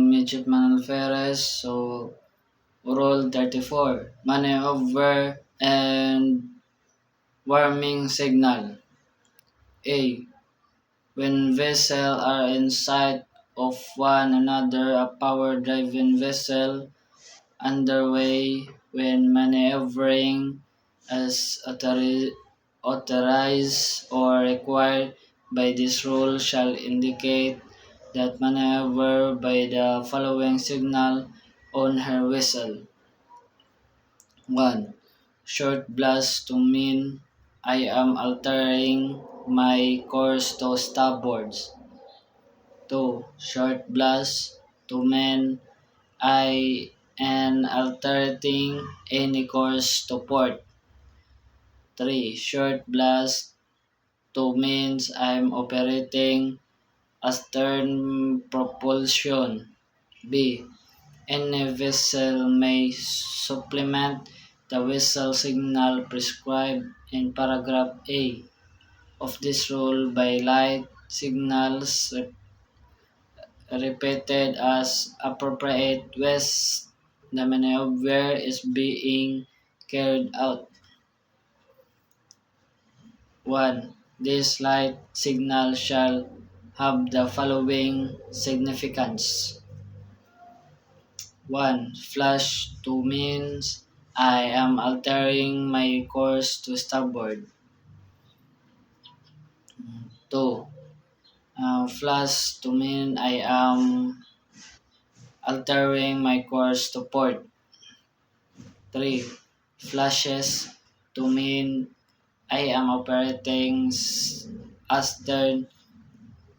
Midshipman Alferez. So, Rule 34. Maneuver and warming signal. A. When vessels are in sight of one another, a power-driven vessel underway when maneuvering as authorized or required by this rule shall indicate that maneuver by the following signal on her whistle. 1. Short blast to mean I am altering my course to starboard. 2. Short blast to mean I am altering any course to port. 3. Short blast to means I'm operating astern propulsion. B. Any vessel may supplement the whistle signal prescribed in paragraph A of this rule by light signals repeated as appropriate west the maneuver is being carried out. 1. This light signal shall have the following significance. 1. Flash to means I am altering my course to starboard. 2. Flash to mean I am altering my course to port. 3. Flashes to mean I am operating astern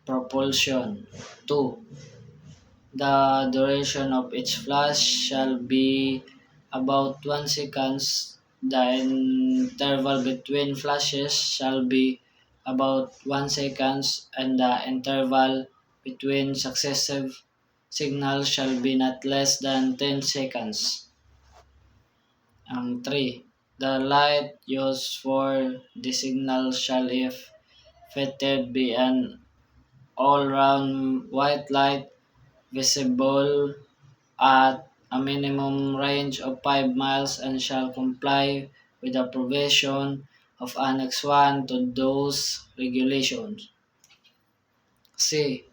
propulsion. 2. The duration of each flash shall be about 1 second. The interval between flashes shall be about 1 second, and the interval between successive signals shall be not less than 10 seconds. 3. The light used for the signal shall, if fitted, be an all-round white light visible at a minimum range of 5 miles and shall comply with the provision of Annex 1 to those regulations. C.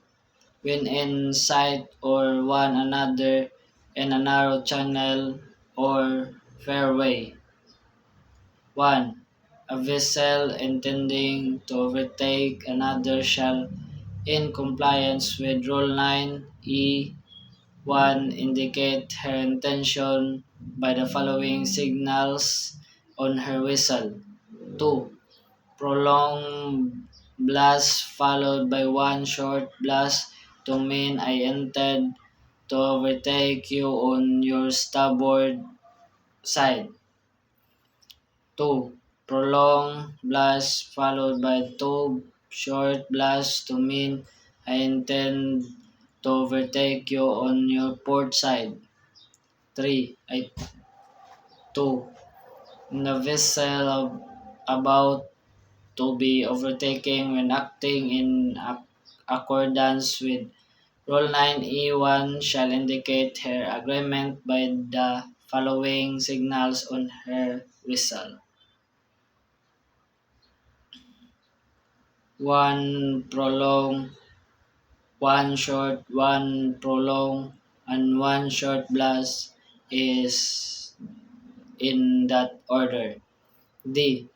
When in sight or one another in a narrow channel or fairway. 1. A vessel intending to overtake another shall, in compliance with Rule 9E 1, indicate her intention by the following signals on her whistle. 2. Prolonged blast followed by one short blast to mean I intend to overtake you on your starboard side. 2. Prolonged blast followed by two short blasts to mean I intend to overtake you on your port side. 3. 2. The vessel about to be overtaken when acting in accordance with Rule 9E1 shall indicate her agreement by the following signals on her whistle. 1. Prolong, 1 short, 1 prolong, and 1 short blast is in that order. D.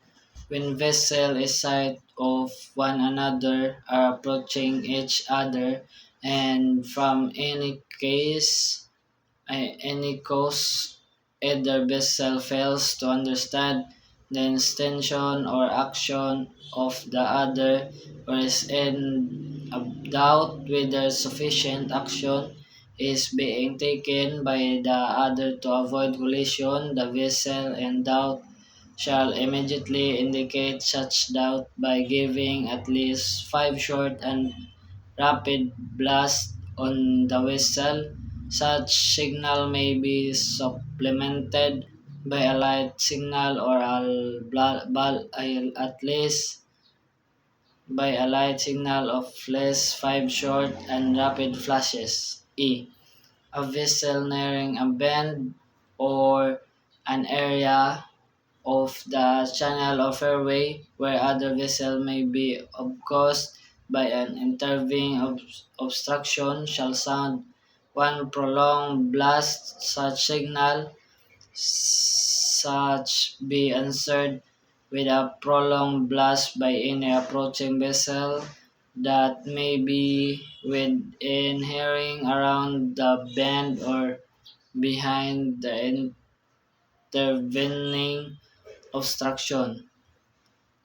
When vessels in sight of one another are approaching each other and from any cause either vessel fails to understand the intention or action of the other or is in a doubt whether sufficient action is being taken by the other to avoid collision, the vessel in doubt shall immediately indicate such doubt by giving at least 5 short and rapid blasts on the whistle. Such signal may be supplemented by a light signal or at least by a light signal of less 5 short and rapid flashes. E. a vessel nearing a bend or an area of the channel or fairway where other vessels may be caused by an intervening obstruction shall sound one prolonged blast. Such signal such be answered with a prolonged blast by any approaching vessel that may be within hearing around the bend or behind the intervening obstruction.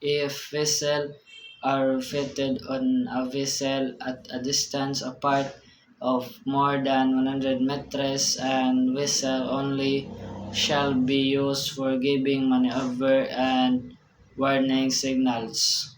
If vessels are fitted on a vessel at a distance apart of more than 100 meters and vessel only shall be used for giving maneuver and warning signals.